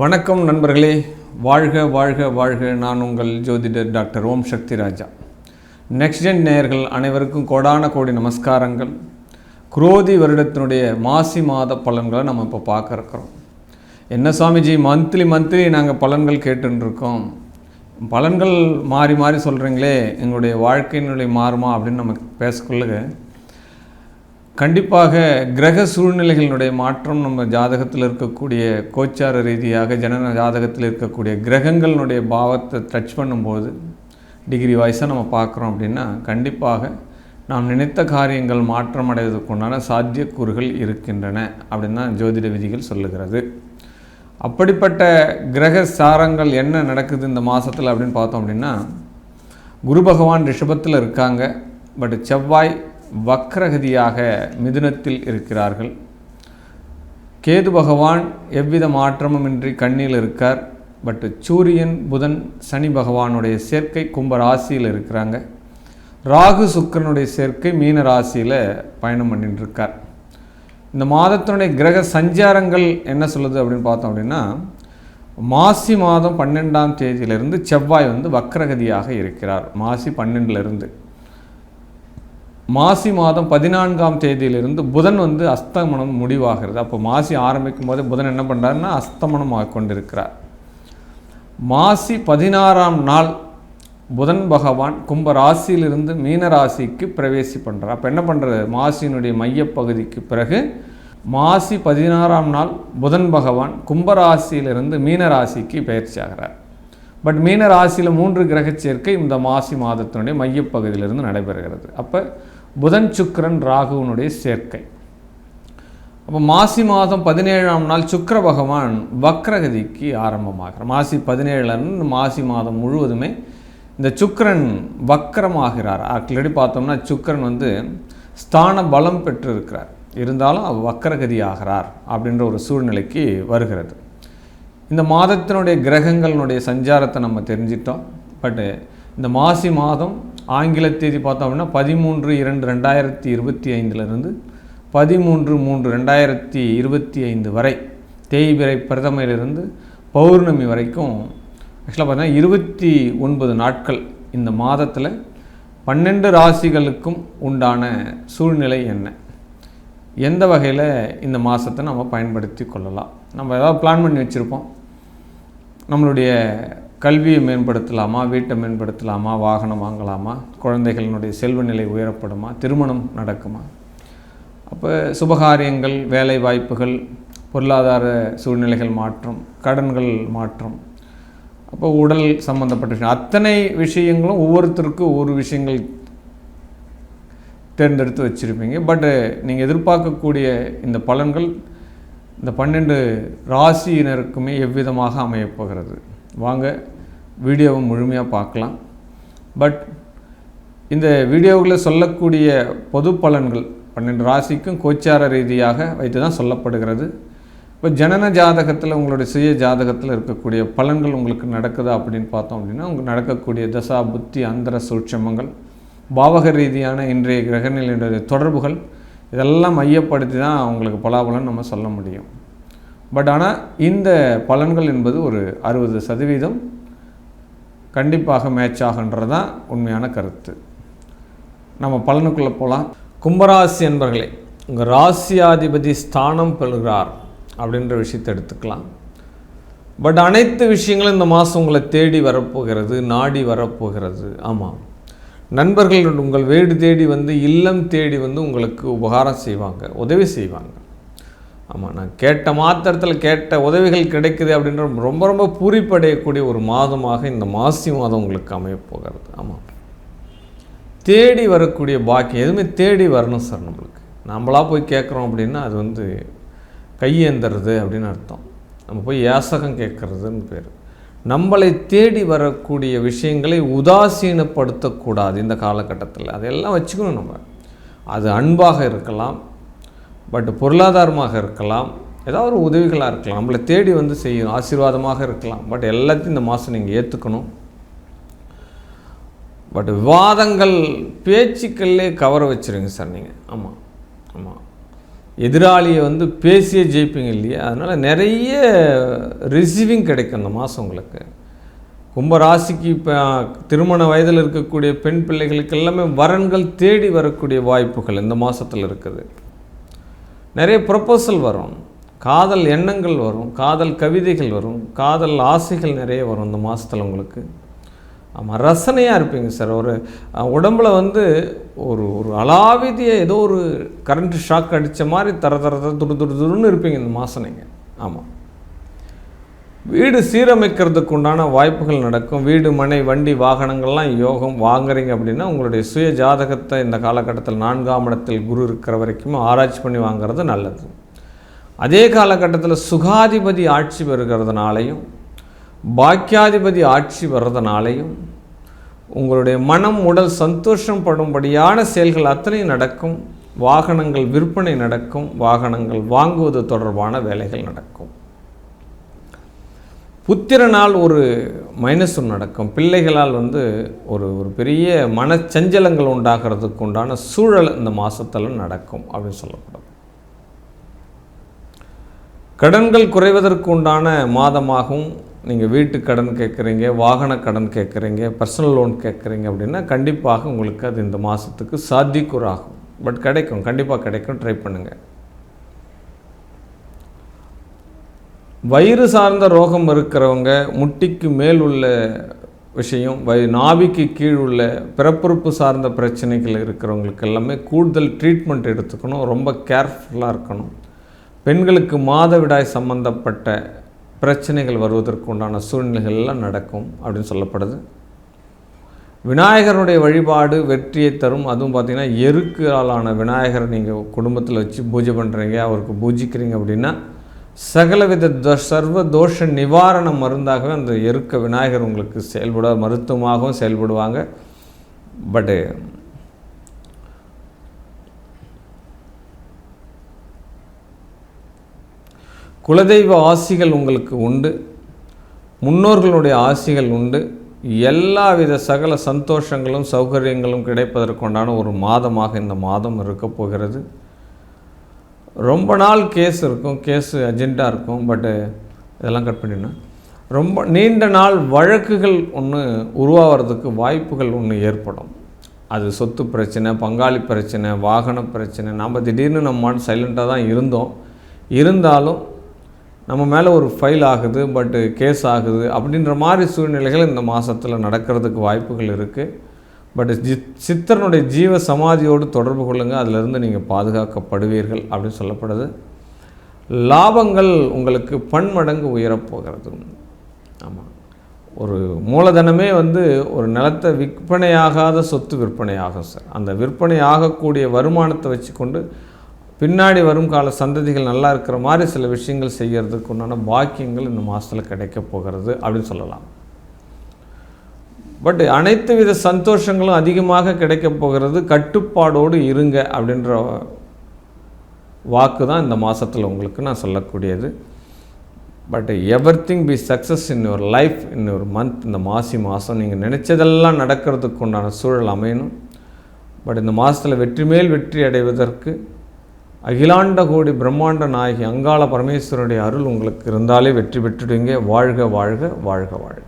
வணக்கம் நண்பர்களே, வாழ்க வாழ்க வாழ்க. நான் உங்கள் ஜோதிடர் டாக்டர் ஓம் சக்தி ராஜா. நெக்ஸ்ட் ஜென் நேயர்கள் அனைவருக்கும் கோடான கோடி நமஸ்காரங்கள். குரோதி வருடத்தினுடைய மாசி மாத பலன்களை நம்ம இப்போ பார்க்க இருக்கிறோம். என்ன சுவாமிஜி, மந்த்லி நாங்கள் பலன்கள் கேட்டுருக்கோம், பலன்கள் மாறி மாறி சொல்கிறீங்களே, எங்களுடைய வாழ்க்கையினுடைய மாறுமா அப்படின்னு நம்ம பேசக்குள்ள கண்டிப்பாக கிரக சூழ்நிலைகளினுடைய மாற்றம் நம்ம ஜாதகத்தில் இருக்கக்கூடிய கோச்சார ரீதியாக ஜனன ஜாதகத்தில் இருக்கக்கூடிய கிரகங்களினுடைய பாவத்தை டச் பண்ணும்போது டிகிரி வைஸாக நம்ம பார்க்குறோம் அப்படின்னா கண்டிப்பாக நாம் நினைத்த காரியங்கள் மாற்றம் அடைவதற்குண்டான சாத்தியக்கூறுகள் இருக்கின்றன அப்படின்னு தான் ஜோதிட விதிகள் சொல்லுகிறது. அப்படிப்பட்ட கிரக சாரங்கள் என்ன நடக்குது இந்த மாதத்தில் அப்படின்னு பார்த்தோம் அப்படின்னா, குரு பகவான் ரிஷபத்தில் இருக்காங்க, பட் செவ்வாய் வக்ரகதியாக மிதுனத்தில் இருக்கிறார்கள். கேது பகவான் எவ்வித மாற்றமும் இன்றி கண்ணியில் இருக்கார், பட் சூரியன் புதன் சனி பகவானுடைய சேர்க்கை கும்ப ராசியில் இருக்கிறாங்க. ராகு சுக்கிரனுடைய சேர்க்கை மீன ராசியில் பயணம் பண்ணிட்டு இருக்கார். இந்த மாதத்தினுடைய கிரக சஞ்சாரங்கள் என்ன சொல்லுது அப்படின்னு பார்த்தோம் அப்படின்னா, மாசி மாதம் 12ஆம் தேதியிலிருந்து செவ்வாய் வக்ரகதியாக இருக்கிறார். மாசி 12லிருந்து மாசி மாதம் 14ஆம் தேதியிலிருந்து புதன் அஸ்தமனம் முடிவாகிறது. அப்போ மாசி ஆரம்பிக்கும் போது புதன் என்ன பண்ணுறாருன்னா அஸ்தமனம் கொண்டிருக்கிறார். மாசி 16ஆம் நாள் புதன் பகவான் கும்ப ராசியிலிருந்து மீன ராசிக்கு பிரவேசி பண்ணுறார். அப்போ என்ன பண்ணுறது, மாசியினுடைய மையப்பகுதிக்கு பிறகு மாசி 16ஆம் நாள் புதன் பகவான் கும்பராசியிலிருந்து மீன ராசிக்கு பயிற்சி ஆகிறார். பட் மீன ராசியில் 3 கிரக சேர்க்கை இந்த மாசி மாதத்தினுடைய மையப்பகுதியிலிருந்து நடைபெறுகிறது. அப்போ புதன் சுக்கிரன் ராகுவனுடைய சேர்க்கை. அப்போ மாசி மாதம் 17ஆம் நாள் சுக்கிர பகவான் வக்ரகதிக்கு ஆரம்பமாகிறார். மாசி 17 மாசி மாதம் முழுவதுமே இந்த சுக்கிரன் வக்ரமாகிறார். ஆல்ரெடி பார்த்தோம்னா சுக்கிரன் ஸ்தான பலம் பெற்றிருக்கிறார், இருந்தாலும் வக்ரகதி ஆகிறார் அப்படின்ற ஒரு சூழ்நிலைக்கு வருகிறது. இந்த மாதத்தினுடைய கிரகங்களினுடைய சஞ்சாரத்தை நம்ம தெரிஞ்சிட்டோம். பட்டு இந்த மாசி மாதம் ஆங்கில தேதி பார்த்தோம் அப்படின்னா 13/2/2025 13/3/2025 வரை தேய்பிறை பிரதமையிலிருந்து பௌர்ணமி வரைக்கும் ஆக்சுவலாக பார்த்தீங்கன்னா 29 நாட்கள் இந்த மாதத்தில் 12 ராசிகளுக்கும் உண்டான சூழ்நிலை என்ன, எந்த வகையில் இந்த மாதத்தை நம்ம பயன்படுத்தி கொள்ளலாம். நம்ம ஏதாவது பிளான் பண்ணி வச்சுருப்போம், நம்மளுடைய கல்வியை மேம்படுத்தலாமா, வீட்டை மேம்படுத்தலாமா, வாகனம் வாங்கலாமா, குழந்தைகளினுடைய செல்வ நிலை உயரப்படுமா, திருமணம் நடக்குமா, அப்போ சுபகாரியங்கள், வேலை வாய்ப்புகள், பொருளாதார சூழ்நிலைகள் மாற்றம், கடன்கள் மாற்றம், அப்போ உடல் சம்பந்தப்பட்ட விஷயம், அத்தனை விஷயங்களும் ஒவ்வொருத்தருக்கும் ஒவ்வொரு விஷயங்கள் தேர்ந்தெடுத்து வச்சுருப்பீங்க. பட்டு நீங்கள் எதிர்பார்க்கக்கூடிய இந்த பலன்கள் இந்த 12 ராசியினருக்குமே எவ்விதமாக அமையப்போகிறது. வாங்க வீடியோவை முழுமையாக பார்க்கலாம். பட் இந்த வீடியோவில் சொல்லக்கூடிய பொது பலன்கள் 12 ராசிக்கும் கோச்சார ரீதியாக வைத்து தான் சொல்லப்படுகிறது. இப்போ ஜனன ஜாதகத்தில் உங்களுடைய சுய ஜாதகத்தில் இருக்கக்கூடிய பலன்கள் உங்களுக்கு நடக்குதா அப்படின்னு பார்த்தோம் அப்படின்னா, உங்களுக்கு நடக்கக்கூடிய தசா புத்தி அந்தர சூட்சமங்கள், பாவக ரீதியான இன்றைய கிரகநிலையுடைய தொடர்புகள், இதெல்லாம் மையப்படுத்தி தான் அவங்களுக்கு பலாபலன் நம்ம சொல்ல முடியும். பட் ஆனால் இந்த பலன்கள் என்பது ஒரு 60% கண்டிப்பாக மேட்ச் ஆகுன்றது தான் உண்மையான கருத்து. நம்ம பலனுக்குள்ளே போகலாம். கும்பராசி என்பர்களே, உங்கள் ராசியாதிபதி ஸ்தானம் பெறுகிறார் அப்படின்ற விஷயத்தை எடுத்துக்கலாம். பட் அனைத்து விஷயங்களும் இந்த மாதம் உங்களை தேடி வரப்போகிறது, நாடி வரப்போகிறது. ஆமாம், நண்பர்கள் உங்கள் வீடு தேடி இல்லம் தேடி உங்களுக்கு உபகாரம் செய்வாங்க, உதவி செய்வாங்க. ஆமாம், நான் கேட்ட மாத்திரத்தில் கேட்ட உதவிகள் கிடைக்குது அப்படின்ற ரொம்ப ரொம்ப பூரிப்படையக்கூடிய ஒரு மாதமாக இந்த மாசி மாதம் உங்களுக்கு அமையப்போகிறது. ஆமாம், தேடி வரக்கூடிய பாக்கியம், எதுவுமே தேடி வரணும் சார். நம்மளாக போய் கேட்குறோம் அப்படின்னா அது கையேந்துறது அப்படின்னு அர்த்தம். நம்ம போய் யாசகம் கேட்குறதுன்னு பேர். நம்மளை தேடி வரக்கூடிய விஷயங்களை உதாசீனப்படுத்தக்கூடாது இந்த காலகட்டத்தில். அதெல்லாம் வச்சுக்கணும் நம்ம. அது அன்பாக இருக்கலாம், பட் பொருளாதாரமாக இருக்கலாம், ஏதாவது ஒரு உதவிகளாக இருக்கலாம், நம்மளை தேடி செய்யணும், ஆசீர்வாதமாக இருக்கலாம். பட் எல்லாத்தையும் இந்த மாதம் நீங்கள் ஏற்றுக்கணும். பட் விவாதங்கள் பேச்சுக்கள்லே கவர வச்சுருங்க சார் நீங்கள். ஆமாம், எதிராளியை வந்து பேசியே ஜெயிப்பீங்க இல்லையா, அதனால் நிறைய ரிசீவிங் கிடைக்கும் இந்த மாதம் உங்களுக்கு. கும்பராசிக்கு இப்போ திருமண வயதில் இருக்கக்கூடிய பெண் பிள்ளைகளுக்கு எல்லாமே வரன்கள் தேடி வரக்கூடிய வாய்ப்புகள் இந்த மாதத்தில் இருக்குது. நிறைய ப்ரொப்போசல் வரும், காதல் எண்ணங்கள் வரும், காதல் கவிதைகள் வரும், காதல் ஆசைகள் நிறைய வரும் இந்த மாதத்தில் உங்களுக்கு. ஆமாம், ரசனையாக இருப்பீங்க சார். ஒரு உடம்பில் வந்து ஒரு ஒரு அலாவிதிய ஏதோ ஒரு கரண்ட் ஷாக் அடித்த மாதிரி துருன்னு இருப்பீங்க இந்த மாதம் நீங்கள். ஆமாம், வீடு சீரமைக்கிறதுக்கு உண்டான வாய்ப்புகள் நடக்கும். வீடு, மனை, வண்டி, வாகனங்கள்லாம் யோகம் வாங்குறீங்க அப்படின்னா உங்களுடைய சுய ஜாதகத்தை இந்த காலகட்டத்தில் 4ஆம் இடத்தில் குரு இருக்கிற வரைக்கும் ஆராய்ச்சி பண்ணி வாங்கிறது நல்லது. அதே காலகட்டத்தில் சுகாதிபதி ஆட்சி பெறுகிறதுனாலையும் பாக்கியாதிபதி ஆட்சி வர்றதுனாலையும் உங்களுடைய மனம் உடல் சந்தோஷம் படும்படியான செயல்கள் அத்தனையும் நடக்கும். வாகனங்கள் விற்பனை நடக்கும், வாகனங்கள் வாங்குவது தொடர்பான வேலைகள் நடக்கும். புத்திரனால் ஒரு மைனஸ் நடக்கும். பிள்ளைகளால் வந்து ஒரு ஒரு பெரிய மனச்சஞ்சலங்கள் உண்டாகிறதுக்கு உண்டான சூழல் இந்த மாதத்தில் நடக்கும் அப்படின்னு சொல்லப்படும். கடன்கள் குறைவதற்கு உண்டான மாதமாகவும், நீங்கள் வீட்டு கடன் கேட்குறீங்க, வாகன கடன் கேட்குறீங்க, பர்சனல் லோன் கேட்குறீங்க அப்படின்னா கண்டிப்பாக உங்களுக்கு அது இந்த மாதத்துக்கு சாத்தியக்கூறாகும். பட் கிடைக்கும், கண்டிப்பாக கிடைக்கும், ட்ரை பண்ணுங்கள். வயிறு சார்ந்த ரோகம் இருக்கிறவங்க, முட்டிக்கு மேல் உள்ள விஷயம், நாபிக்கு கீழ் உள்ள பிறப்புறுப்பு சார்ந்த பிரச்சனைகள் இருக்கிறவங்களுக்கு எல்லாமே கூடுதல் ட்ரீட்மெண்ட் எடுத்துக்கணும், ரொம்ப கேர்ஃபுல்லாக இருக்கணும். பெண்களுக்கு மாதவிடாய் சம்பந்தப்பட்ட பிரச்சனைகள் வருவதற்கு உண்டான சூழ்நிலைகள் எல்லாம் நடக்கும் அப்படின்னு சொல்லப்படுது. விநாயகருடைய வழிபாடு வெற்றியை தரும். அதுவும் பார்த்திங்கன்னா எருக்கு ஆளான விநாயகரை நீங்கள் குடும்பத்தில் வச்சு பூஜை பண்ணுறீங்க, அவருக்கு பூஜிக்கிறீங்க அப்படின்னா சகலவித சர்வ தோஷ நிவாரண மருந்தாகவே அந்த எருக்க விநாயகர் உங்களுக்கு செயல்படுவார், மருத்துவமாகவும் செயல்படுவாங்க. பட்டு குலதெய்வ ஆசிகள் உங்களுக்கு உண்டு, முன்னோர்களுடைய ஆசிகள் உண்டு. எல்லாவித சகல சந்தோஷங்களும் சௌகரியங்களும் கிடைப்பதற்குண்டான ஒரு மாதமாக இந்த மாதம் இருக்க போகிறது. ரொம்ப நாள் கேஸ் இருக்கும், கேஸ் அர்ஜெண்ட்டாக இருக்கும். பட்டு இதெல்லாம் கட் பண்ணிடணும். ரொம்ப நீண்ட நாள் வழக்குகள் ஒன்று உருவாகிறதுக்கு வாய்ப்புகள் ஒன்று ஏற்படும். அது சொத்து பிரச்சனை, பங்காளி பிரச்சனை, வாகன பிரச்சனை. நம்ம திடீர்னு நம்ம சைலண்ட்டாக தான் இருந்தாலும் நம்ம மேலே ஒரு ஃபைல் ஆகுது, பட்டு கேஸ் ஆகுது அப்படின்ற மாதிரி சூழ்நிலைகள் இந்த மாதத்தில் நடக்கிறதுக்கு வாய்ப்புகள் இருக்குது. பட் சித்தரனுடைய ஜீவ சமாதியோடு தொடர்பு கொள்ளுங்கள், அதிலிருந்து நீங்கள் பாதுகாக்கப்படுவீர்கள் அப்படின்னு சொல்லப்படுது. லாபங்கள் உங்களுக்கு பன்மடங்கு உயரப்போகிறது. ஆமாம், ஒரு மூலதனமே வந்து ஒரு நிலத்தை விற்பனையாகாத சொத்து விற்பனையாகும் சார். அந்த விற்பனை ஆகக்கூடிய வருமானத்தை வச்சுக்கொண்டு பின்னாடி வரும் கால சந்ததிகள் நல்லா இருக்கிற மாதிரி சில விஷயங்கள் செய்கிறதுக்கு உண்டான பாக்கியங்கள் இந்த மாதத்தில் கிடைக்க போகிறது அப்படின்னு சொல்லலாம். பட் அனைத்து வித சந்தோஷங்களும் அதிகமாக கிடைக்க போகிறது. கட்டுப்பாடோடு இருங்க அப்படின்ற வாக்கு தான் இந்த மாதத்தில் உங்களுக்கு நான் சொல்லக்கூடியது. But everything be success in your life in your month. இந்த மாதம் நீங்கள் நினச்சதெல்லாம் நடக்கிறதுக்கு உண்டான சூழல் அமையணும். பட் இந்த மாதத்தில் வெற்றி மேல் வெற்றி அடைவதற்கு அகிலாண்ட கோடி பிரம்மாண்ட நாயகி அங்காள பரமேஸ்வரனுடைய அருள் உங்களுக்கு இருந்தாலே வெற்றி பெற்றுடுவீங்க. வாழ்க வாழ்க வாழ்க வாழ்க.